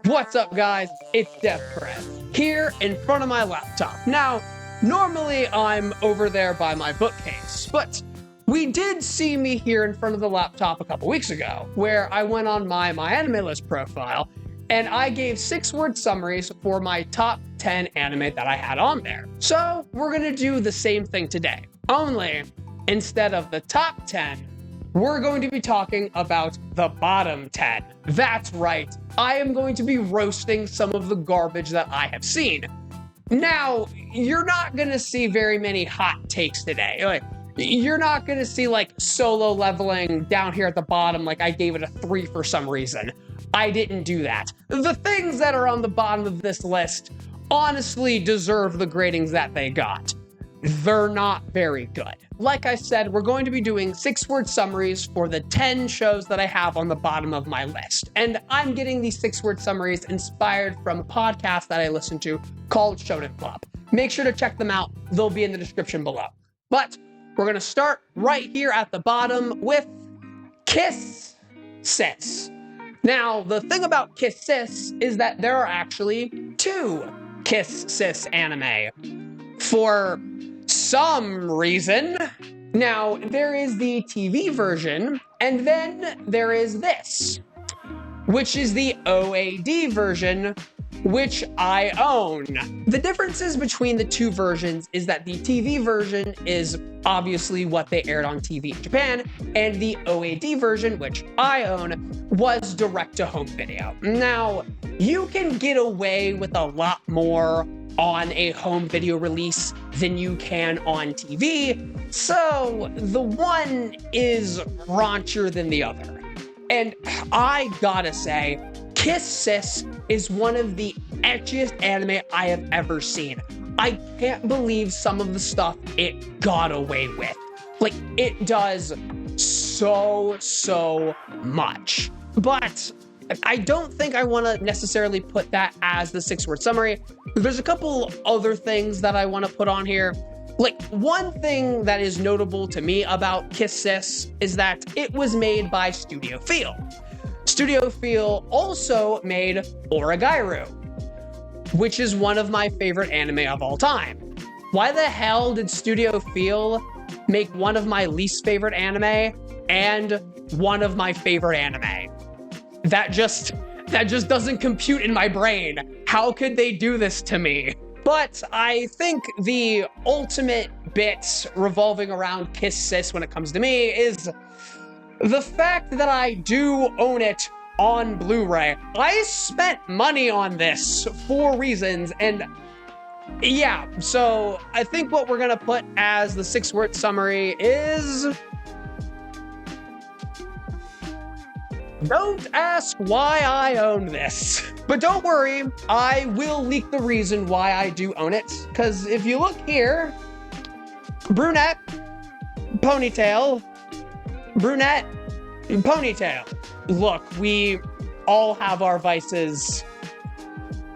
What's up, guys? It's devbrevyt here in front of my laptop. Now, normally I'm over there by my bookcase, but we did see me here in front of the laptop a couple weeks ago, where I went on my anime list profile and I gave 6-word summaries for my top 10 anime that I had on there. So we're gonna do the same thing today, only instead of the top 10, we're going to be talking about the bottom 10. That's right, I am going to be roasting some of the garbage that I have seen. Now, you're not gonna see very many hot takes today. You're not gonna see solo leveling down here at the bottom like I gave it a 3 for some reason. I didn't do that. The things that are on the bottom of this list honestly deserve the gradings that they got. They're not very good. Like I said, we're going to be doing 6-word summaries for the 10 shows that I have on the bottom of my list. And I'm getting these 6-word summaries inspired from a podcast that I listen to called Shonen Club. Make sure to check them out. They'll be in the description below. But we're going to start right here at the bottom with Kiss Sis. Now, the thing about Kiss Sis is that there are actually 2 Kiss Sis anime. For some reason. Now, there is the TV version, and then there is this, which is the OAD version, which I own. The differences between the 2 versions is that the TV version is obviously what they aired on TV in Japan, and the OAD version, which I own, was direct-to-home video. Now, you can get away with a lot more on a home video release than you can on TV, so the one is raunchier than the other. And I gotta say, Kiss Sis is one of the etchiest anime I have ever seen. I can't believe some of the stuff it got away with. It does so much. But I don't think I want to necessarily put that as the 6-word summary. There's a couple other things that I want to put on here. One thing that is notable to me about Kiss Sis is that it was made by Studio Feel. Studio Feel also made Oragairu, which is one of my favorite anime of all time. Why the hell did Studio Feel make one of my least favorite anime and one of my favorite anime? That just doesn't compute in my brain. How could they do this to me? But I think the ultimate bit revolving around Kiss Sis when it comes to me is the fact that I do own it on Blu-ray. I spent money on this for reasons, and yeah, so I think what we're gonna put as the 6-word summary is... Don't ask why I own this. But don't worry, I will leak the reason why I do own it. Because if you look here, brunette, ponytail, brunette, ponytail. Look, we all have our vices.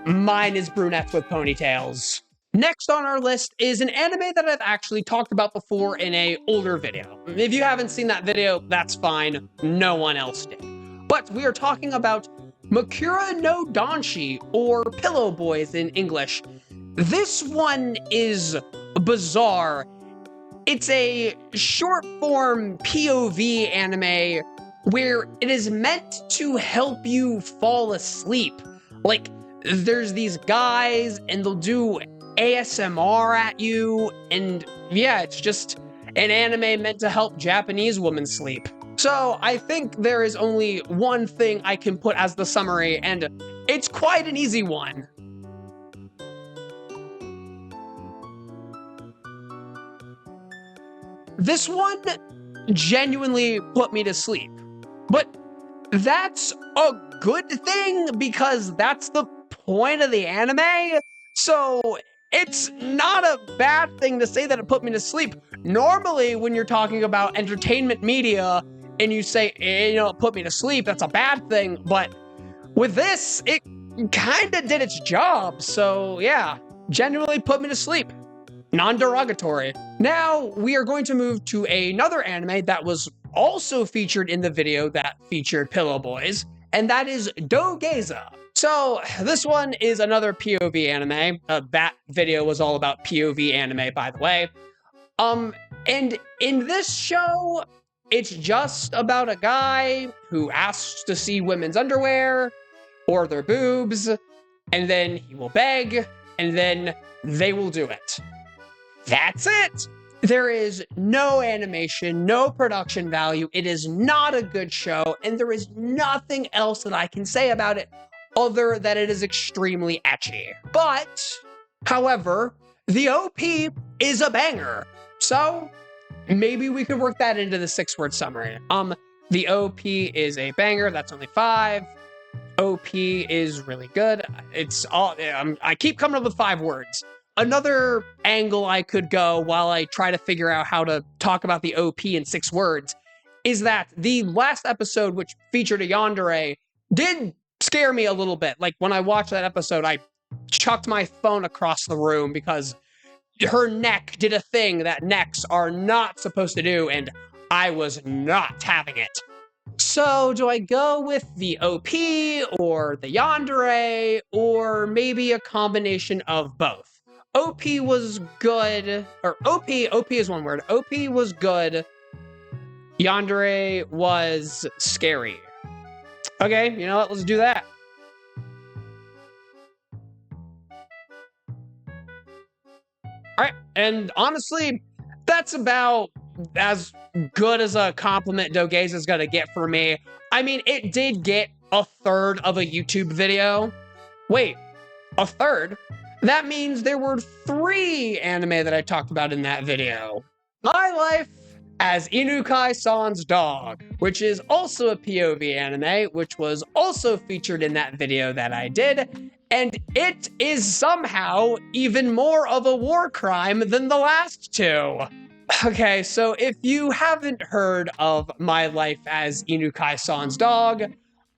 Mine is brunettes with ponytails. Next on our list is an anime that I've actually talked about before in an older video. If you haven't seen that video, that's fine. No one else did. But we are talking about Makura no Danshi, or Pillow Boys in English. This one is bizarre. It's a short-form POV anime where it is meant to help you fall asleep. There's these guys, and they'll do ASMR at you, and yeah, it's just an anime meant to help Japanese women sleep. So I think there is only one thing I can put as the summary, and it's quite an easy one. This one genuinely put me to sleep. But that's a good thing because that's the point of the anime. So it's not a bad thing to say that it put me to sleep. Normally, when you're talking about entertainment media, and you say, it put me to sleep, that's a bad thing, but with this, it kinda did its job, so yeah, genuinely put me to sleep. Non-derogatory. Now, we are going to move to another anime that was also featured in the video that featured Pillow Boys, and that is Dogeza. So this one is another POV anime. That video was all about POV anime, by the way. And in this show, it's just about a guy who asks to see women's underwear or their boobs, and then he will beg, and then they will do it. That's it! There is no animation, no production value. It is not a good show, and there is nothing else that I can say about it other than it is extremely etchy. But, however, the OP is a banger. So, maybe we could work that into the 6-word summary. The OP is a banger. That's only 5. OP is really good. It's all. I keep coming up with 5 words. Another angle I could go while I try to figure out how to talk about the OP in 6 words is that the last episode, which featured a yandere, did scare me a little bit. Like, when I watched that episode, I chucked my phone across the room because her neck did a thing that necks are not supposed to do, and I was not having it. So, do I go with the OP or the yandere, or maybe a combination of both? OP was good, or OP is one word. OP was good. Yandere was scary. Okay, you know what? Let's do that. All right, and honestly, that's about as good as a compliment Dogaze is gonna get for me. I mean, it did get a third of a YouTube video. Wait, a third? That means there were 3 anime that I talked about in that video. My Life as Inuk-san's Dog, which is also a POV anime, which was also featured in that video that I did, and it is somehow even more of a war crime than the last 2. Okay, so if you haven't heard of My Life as Inuk-san's Dog,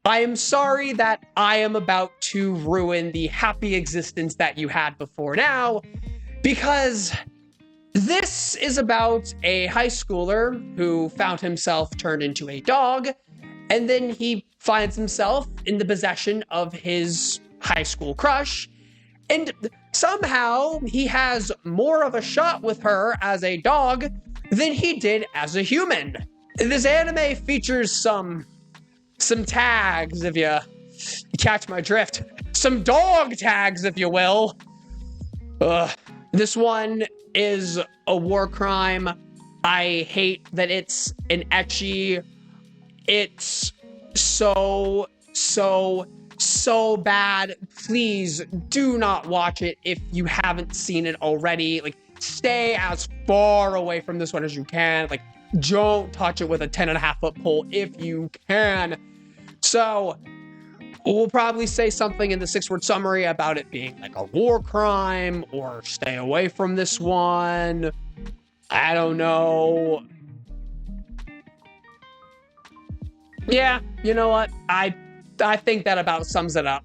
I am sorry that I am about to ruin the happy existence that you had before now, because this is about a high schooler who found himself turned into a dog, and then he finds himself in the possession of his high school crush, and somehow he has more of a shot with her as a dog than he did as a human. This anime features some tags, if you catch my drift. Some dog tags, if you will. This one is a war crime. I hate that it's an etchy. It's so bad. Please do not watch it if you haven't seen it already. Like, stay as far away from this one as you can. Like, don't touch it with a 10.5-foot pole if you can. So, we'll probably say something in the 6-word summary about it being like a war crime, or stay away from this one. I don't know. Yeah, you know what? I think that about sums it up.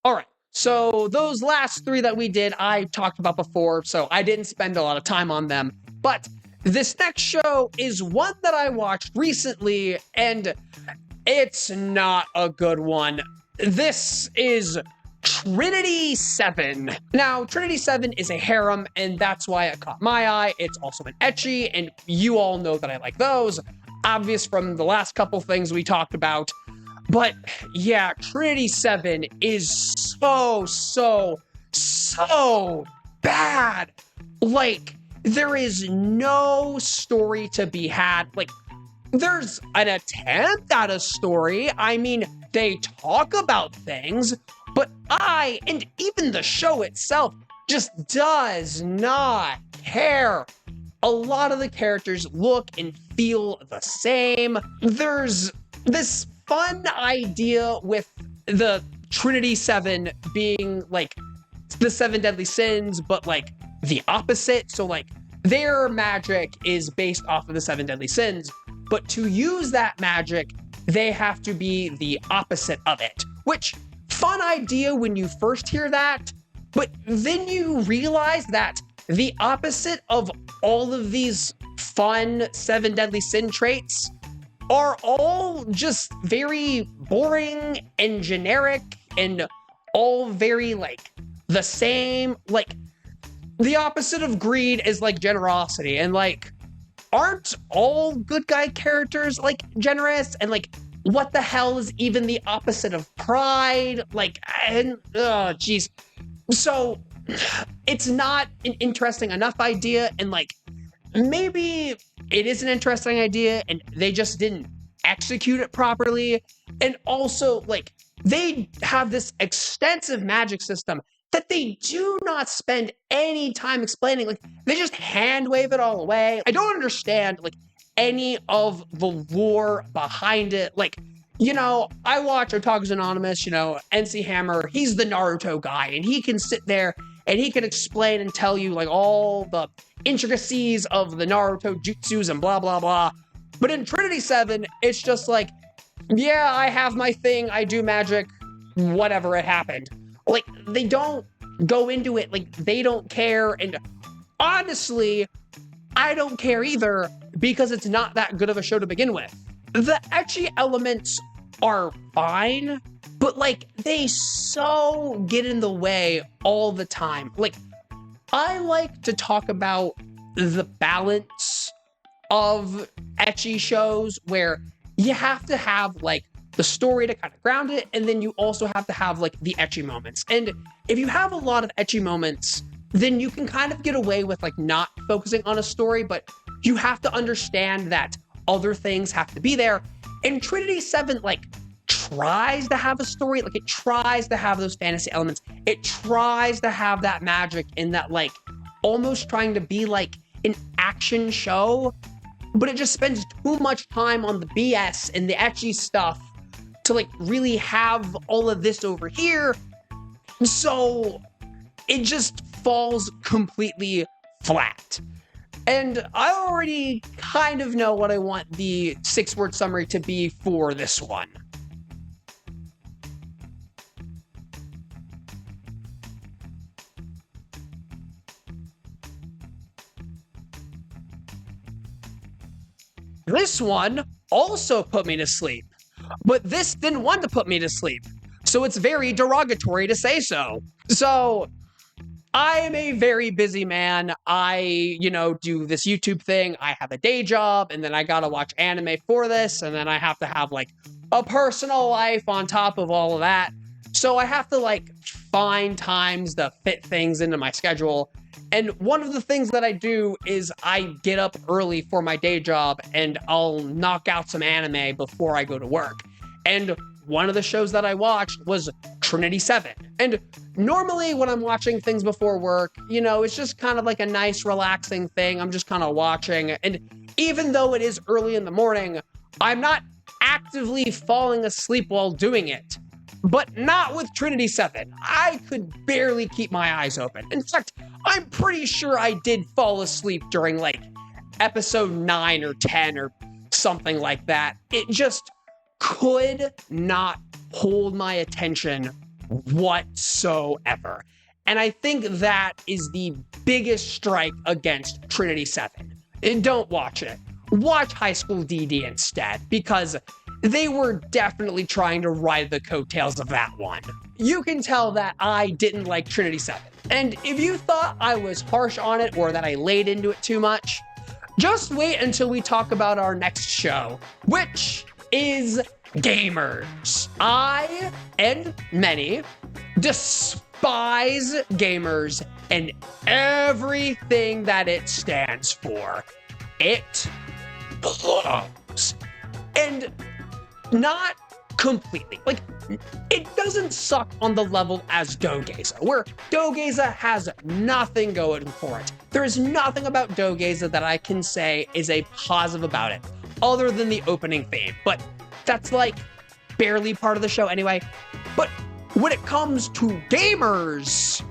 All right, so those last 3 that we did, I talked about before, so I didn't spend a lot of time on them. But this next show is one that I watched recently, and it's not a good one. This is Trinity VII. Now, Trinity VII is a harem, and that's why it caught my eye. It's also an etchy, and you all know that I like those. Obvious from the last couple things we talked about. But yeah, Trinity VII is so bad. Like, there is no story to be had. Like, there's an attempt at a story. I mean, they talk about things, but and even the show itself just does not care. A lot of the characters look and feel the same. There's this fun idea with the Trinity VII being like the 7 deadly sins, but like the opposite. So like their magic is based off of the 7 deadly sins, but to use that magic, they have to be the opposite of it. Which, fun idea when you first hear that, but then you realize that the opposite of all of these fun 7 deadly sin traits are all just very boring and generic, and all very like the same, like the opposite of greed is like generosity, and like aren't all good guy characters like generous? And like what the hell is even the opposite of pride? Like, and oh geez. So it's not an interesting enough idea, and like maybe it is an interesting idea and they just didn't execute it properly. And also, like, they have this extensive magic system that they do not spend any time explaining. Like, they just hand wave it all away. I don't understand, like, any of the lore behind it. Like, you know, I watch Otaku's Anonymous, you know, NC Hammer, he's the Naruto guy, and he can sit there and he can explain and tell you, like, all the intricacies of the Naruto jutsus and blah, blah, blah. But in Trinity VII, it's just like, yeah, I have my thing, I do magic, whatever, it happened. Like, they don't go into it, like, they don't care, and honestly, I don't care either, because it's not that good of a show to begin with. The etchy elements are fine, but, like, they so get in the way all the time. Like, I like to talk about the balance of etchy shows where you have to have like the story to kind of ground it, and then you also have to have like the etchy moments. And if you have a lot of etchy moments, then you can kind of get away with like not focusing on a story, but you have to understand that other things have to be there. And Trinity VII like tries to have a story, like it tries to have those fantasy elements, it tries to have that magic in that, like almost trying to be like an action show, but it just spends too much time on the BS and the etchy stuff to like really have all of this over here. So it just falls completely flat. And I already kind of know what I want the 6-word summary to be for this one. This one also put me to sleep, but this didn't want to put me to sleep, so it's very derogatory to say so. So I am a very busy man. I, you know, do this YouTube thing. I have a day job, and then I gotta watch anime for this, and then I have to have like a personal life on top of all of that. So I have to like find times to fit things into my schedule. And one of the things that I do is I get up early for my day job and I'll knock out some anime before I go to work. And one of the shows that I watched was Trinity VII. And normally when I'm watching things before work, you know, it's just kind of like a nice relaxing thing. I'm just kind of watching. And even though it is early in the morning, I'm not actively falling asleep while doing it. But not with Trinity VII. I could barely keep my eyes open. In fact, I'm pretty sure I did fall asleep during like episode 9 or 10 or something like that. It just could not hold my attention whatsoever. And I think that is the biggest strike against Trinity VII. And don't watch it. Watch High School DD instead, because they were definitely trying to ride the coattails of that one. You can tell that I didn't like Trinity VII. And if you thought I was harsh on it or that I laid into it too much, just wait until we talk about our next show, which is Gamers. I, and many, despise Gamers and everything that it stands for. It blows. And not completely. Like, it doesn't suck on the level as Dogeza, where Dogeza has nothing going for it. There is nothing about Dogeza that I can say is a positive about it, other than the opening theme. But that's like barely part of the show anyway. But when it comes to Gamers,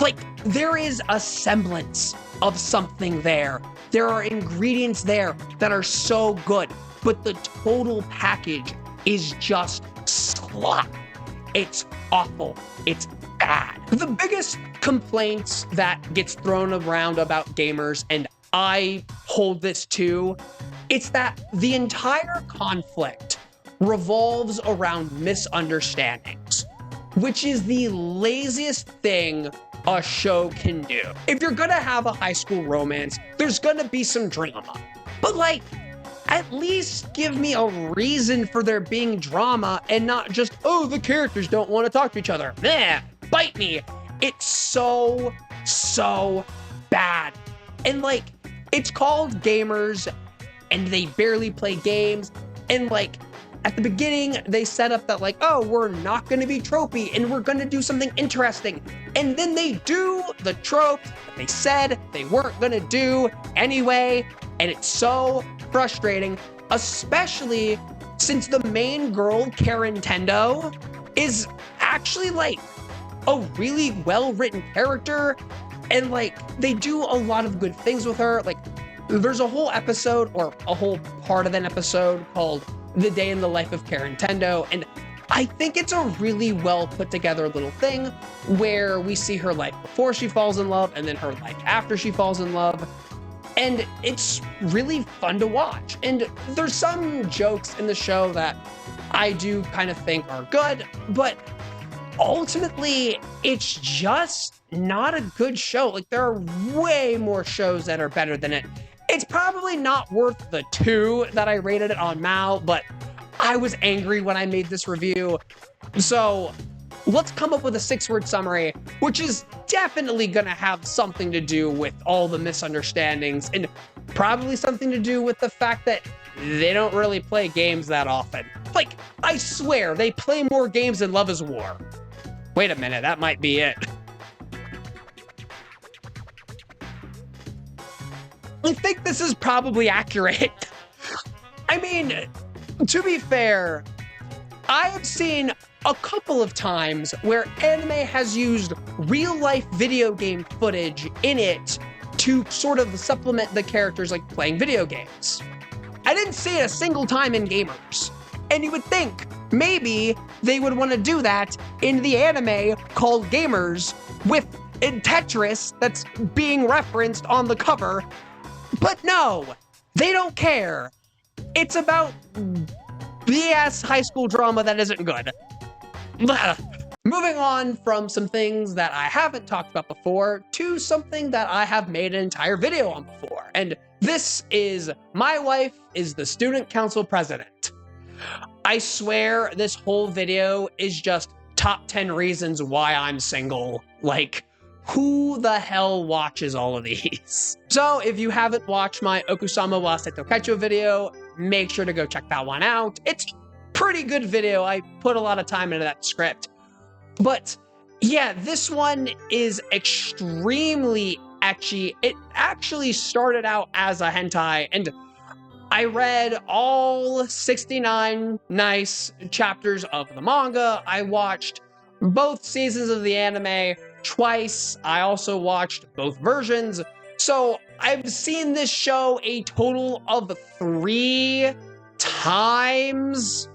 like, there is a semblance of something there. There are ingredients there that are so good, but the total package is just slop. It's awful. It's bad. The biggest complaints that gets thrown around about Gamers, and I hold this too, it's that the entire conflict revolves around misunderstandings. which is the laziest thing a show can do. If you're gonna have a high school romance, there's gonna be some drama. But like, at least give me a reason for there being drama and not just, oh, the characters don't want to talk to each other. Meh, bite me. It's so bad. And like, it's called Gamers and they barely play games. And like, at the beginning, they set up that like, oh, we're not going to be tropey and we're going to do something interesting. And then they do the trope that they said they weren't going to do anyway. And it's so frustrating, especially since the main girl, Karen Tendo, is actually like a really well-written character. And like, they do a lot of good things with her. Like, there's a whole episode or a whole part of an episode called The Day in the Life of Karen Tendo, and I think it's a really well put together little thing where we see her life before she falls in love and then her life after she falls in love, and it's really fun to watch. And there's some jokes in the show that I do kind of think are good, but ultimately it's just not a good show. Like, there are way more shows that are better than it. It's probably not worth the 2 that I rated it on Mal, but I was angry when I made this review. So let's come up with a 6-word summary, which is definitely gonna have something to do with all the misunderstandings and probably something to do with the fact that they don't really play games that often. Like, I swear, they play more games than Love is War. Wait a minute, that might be it. I think this is probably accurate. I mean, to be fair, I have seen a couple of times where anime has used real-life video game footage in it to sort of supplement the characters like playing video games. I didn't see it a single time in Gamers. And you would think maybe they would want to do that in the anime called Gamers with Tetris that's being referenced on the cover. But no, they don't care. It's about BS high school drama that isn't good. Moving on from some things that I haven't talked about before to something that I have made an entire video on before. And this is My Wife is the Student Council President. I swear this whole video is just top 10 reasons why I'm single. Like, who the hell watches all of these? So if you haven't watched my Okusama wa Seto video, make sure to go check that one out. It's a pretty good video. I put a lot of time into that script. But yeah, this one is extremely etchy. It actually started out as a hentai, and I read all 69 nice chapters of the manga. I watched both seasons of the anime twice. I also watched both versions. So I've seen this show a total of 3 times.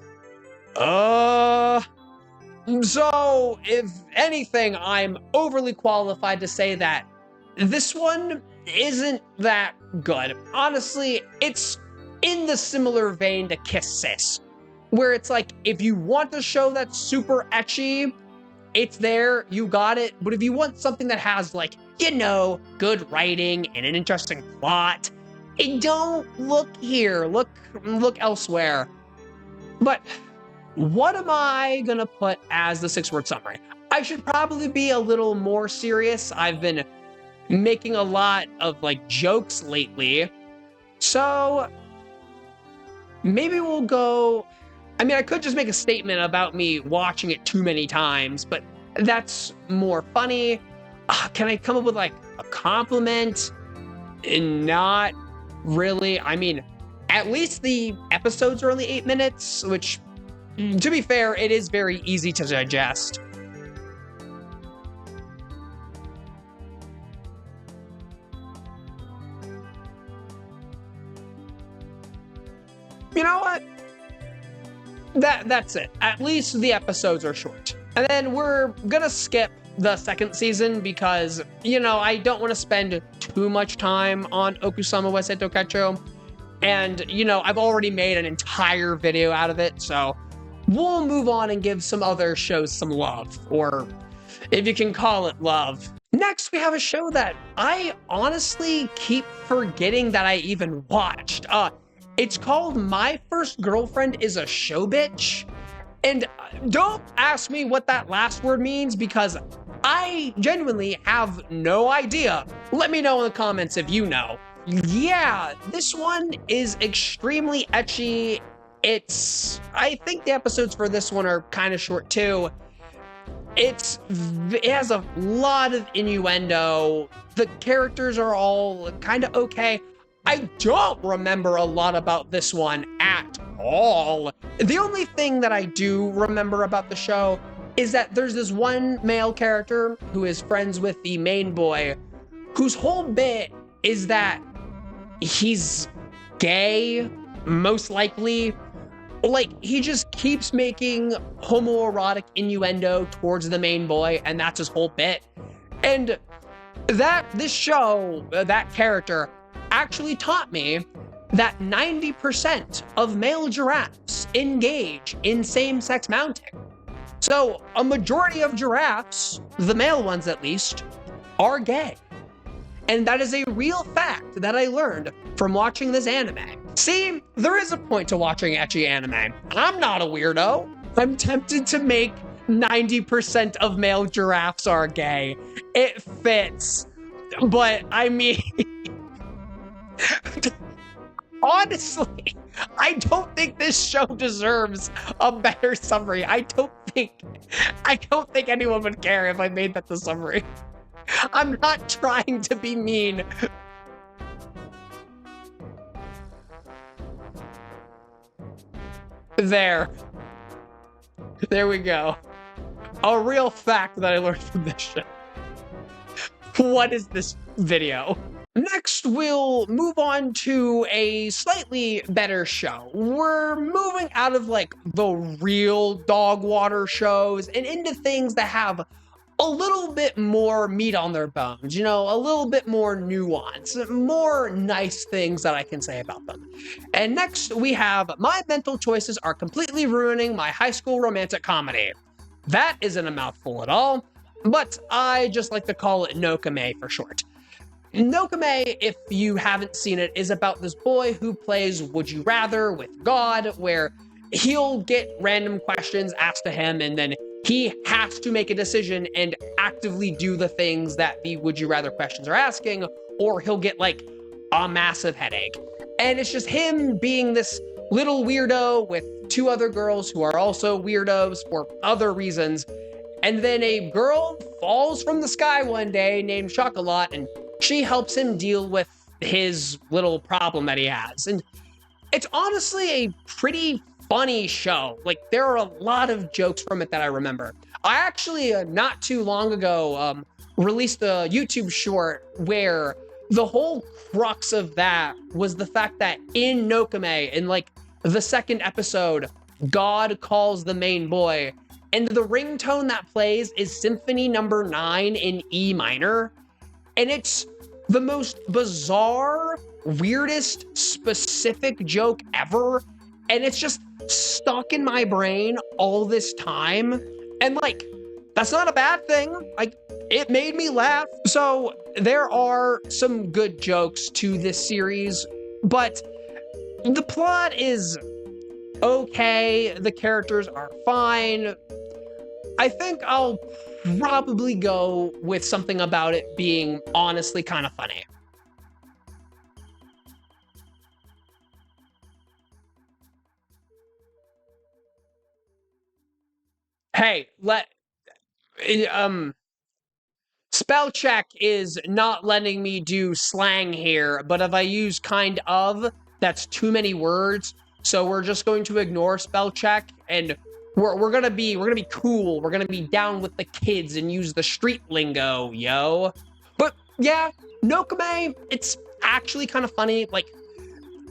So if anything, I'm overly qualified to say that this one isn't that good. Honestly, it's in the similar vein to Kiss Sis, where it's like, if you want a show that's super etchy, it's there, you got it. But if you want something that has, like, you know, good writing and an interesting plot, don't look here, look elsewhere. But what am I gonna put as the 6-word summary? I should probably be a little more serious. I've been making a lot of, like, jokes lately. So maybe we'll go... I mean, I could just make a statement about me watching it too many times, but that's more funny. Can I come up with, like, a compliment? Not really. I mean, at least the episodes are only 8 minutes, which, to be fair, it is very easy to digest. You know what? That's it. At least the episodes are short. And then we're gonna skip the 2nd season because, you know, I don't want to spend too much time on Okusama wa Seto. And, you know, I've already made an entire video out of it, so we'll move on and give some other shows some love, or if you can call it love. Next, we have a show that I honestly keep forgetting that I even watched. It's called My First Girlfriend is a Show Bitch. And don't ask me what that last word means, because I genuinely have no idea. Let me know in the comments if you know. Yeah, this one is extremely etchy. I think the episodes for this one are kind of short too. It has a lot of innuendo. The characters are all kind of okay. I don't remember a lot about this one at all. The only thing that I do remember about the show is that there's this one male character who is friends with the main boy, whose whole bit is that he's gay, most likely. Like, he just keeps making homoerotic innuendo towards the main boy, and that's his whole bit. And this show, that character, actually taught me that 90% of male giraffes engage in same-sex mounting. So a majority of giraffes, the male ones at least, are gay. And that is a real fact that I learned from watching this anime. See, there is a point to watching ecchi anime. I'm not a weirdo. I'm tempted to make 90% of male giraffes are gay. It fits. But I mean, honestly, I don't think this show deserves a better summary. I don't think anyone would care if I made that the summary. I'm not trying to be mean. There we go. A real fact that I learned from this show. What is this video? Next, we'll move on to a slightly better show. We're moving out of like the real dog water shows and into things that have a little bit more meat on their bones, you know, a little bit more nuance, more nice things that I can say about them. And next we have My Mental Choices Are Completely Ruining My High School Romantic Comedy. That isn't a mouthful at all, but I just like to call it Nokame for short. Nokame, if you haven't seen it, is about this boy who plays Would You Rather with God, where he'll get random questions asked to him, and then he has to make a decision and actively do the things that the Would You Rather questions are asking, or he'll get like a massive headache. And it's just him being this little weirdo with two other girls who are also weirdos for other reasons. And then a girl falls from the sky one day named Chocolat, and she helps him deal with his little problem that he has. And it's honestly a pretty funny show. Like, there are a lot of jokes from it that I remember. I actually, not too long ago, released a YouTube short where the whole crux of that was the fact that in Nokame, in like the second episode, God calls the main boy, and the ringtone that plays is Symphony Number 9 in E minor. And it's the most bizarre, weirdest, specific joke ever. And it's just stuck in my brain all this time. And like, that's not a bad thing. Like, it made me laugh. So there are some good jokes to this series, but the plot is okay. The characters are fine. I think I'll probably go with something about it being honestly kind of funny. Hey, spell check is not letting me do slang here, but if I use kind of, that's too many words. So we're just going to ignore spell check, and we're gonna be cool. We're gonna be down with the kids and use the street lingo, yo. But yeah, Nokame, it's actually kind of funny. Like,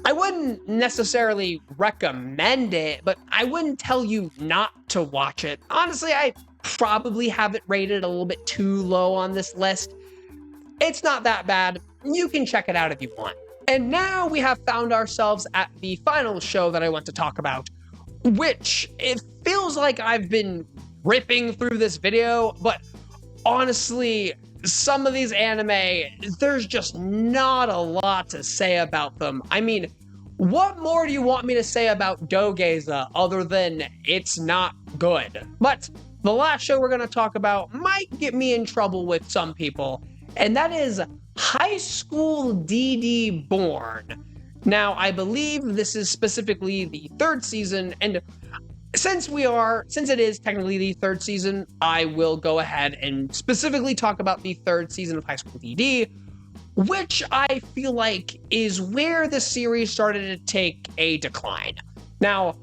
I wouldn't necessarily recommend it, but I wouldn't tell you not to watch it. Honestly, I probably have it rated a little bit too low on this list. It's not that bad. You can check it out if you want. And now we have found ourselves at the final show that I want to talk about. which it feels like I've been ripping through this video, but honestly, some of these anime, there's just not a lot to say about them. I mean, what more do you want me to say about Dogeza other than it's not good? But the last show we're going to talk about might get me in trouble with some people, and that is High School DD Born. Now, I believe this is specifically the third season, and since it is technically the third season, I will go ahead and specifically talk about the third season of High School DD, which I feel like is where the series started to take a decline. Now,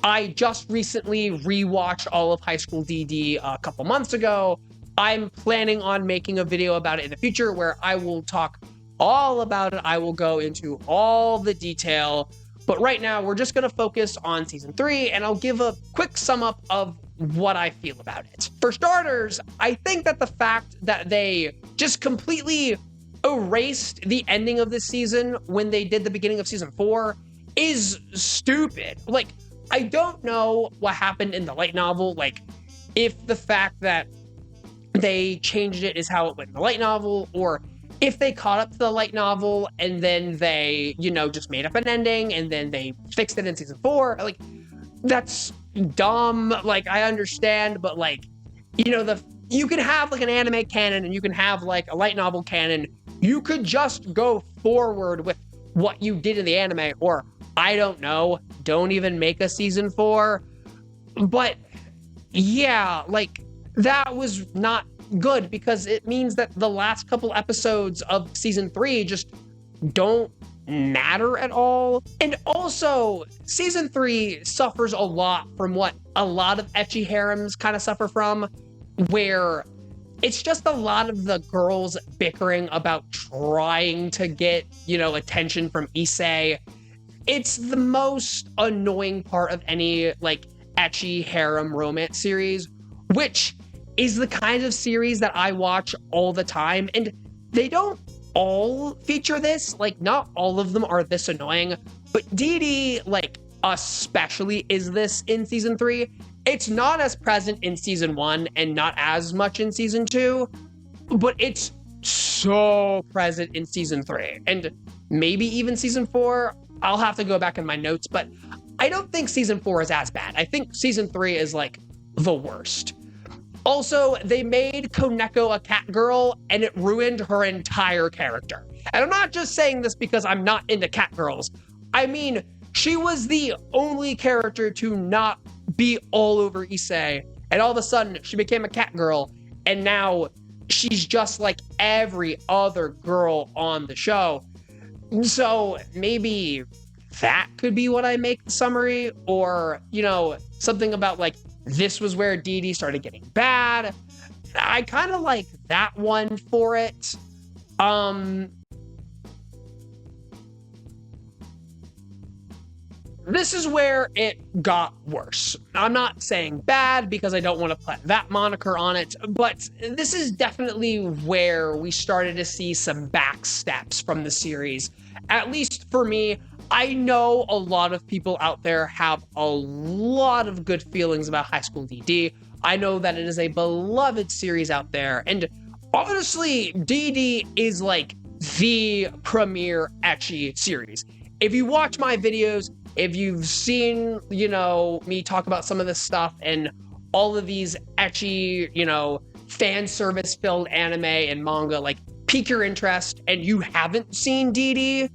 I just recently rewatched all of High School DD a couple months ago. I'm planning on making a video about it in the future where I will talk all about it. I will go into all the detail. But right now, we're just going to focus on Season 3, and I'll give a quick sum up of what I feel about it. For starters, I think that the fact that they just completely erased the ending of this season when they did the beginning of Season 4 is stupid. Like, I don't know what happened in the light novel, like, if the fact that they changed it is how it went in the light novel, or if they caught up to the light novel and then they, just made up an ending and then they fixed it in Season 4. Like, that's dumb. Like, I understand, but like, you can have like an anime canon and you can have like a light novel canon. You could just go forward with what you did in the anime, or I don't know, don't even make a Season 4. But yeah, like, that was not good because it means that the last couple episodes of Season 3 just don't matter at all. And also, Season 3 suffers a lot from what a lot of etchy harems kind of suffer from, where it's just a lot of the girls bickering about trying to get, attention from Issei. It's the most annoying part of any, like, etchy harem romance series, which is the kind of series that I watch all the time, and they don't all feature this. Like, not all of them are this annoying, but DD, like, especially is this in Season 3. It's not as present in Season 1 and not as much in Season 2, but it's so present in Season 3, and maybe even Season 4. I'll have to go back in my notes, but I don't think Season 4 is as bad. I think Season 3 is, like, the worst. Also, they made Koneko a cat girl, and it ruined her entire character. And I'm not just saying this because I'm not into cat girls. I mean, she was the only character to not be all over Issei, and all of a sudden, she became a cat girl, and now she's just like every other girl on the show. So maybe that could be what I make the summary, or, something about like, this was where DD started getting bad. I kind of like that one for it. This is where it got worse. I'm not saying bad because I don't want to put that moniker on it, but this is definitely where we started to see some back steps from the series. At least for me, I know a lot of people out there have a lot of good feelings about High School DD. I know that it is a beloved series out there, and honestly, DD is like the premier etchy series. If you watch my videos, if you've seen, me talk about some of this stuff and all of these etchy, fan service filled anime and manga, like, pique your interest and you haven't seen DD,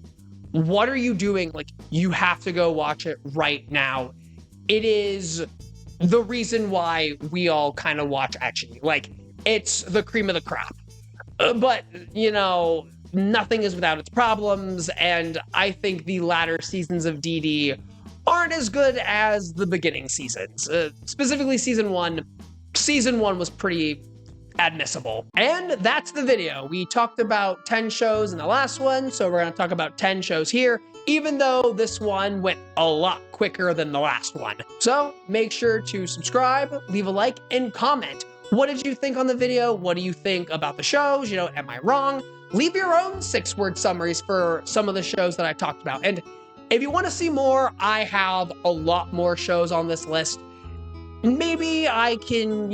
what are you doing? Like, you have to go watch it right now. It is the reason why we all kind of watch etchy. Like, it's the cream of the crop. But, nothing is without its problems, and I think the latter seasons of DD aren't as good as the beginning seasons. Specifically Season 1. Season 1 was pretty admissible. And that's the video. We talked about 10 shows in the last one, so we're going to talk about 10 shows here, even though this one went a lot quicker than the last one. So make sure to subscribe, leave a like, and comment. What did you think on the video? What do you think about the shows? Am I wrong? Leave your own 6-word summaries for some of the shows that I talked about. And If you want to see more, I have a lot more shows on this list. Maybe I can,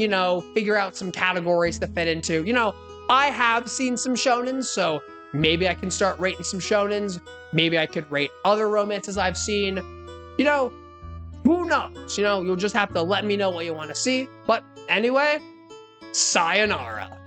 figure out some categories to fit into. I have seen some shonens, so maybe I can start rating some shonens. Maybe I could rate other romances I've seen. Who knows? You'll just have to let me know what you want to see. But anyway, sayonara.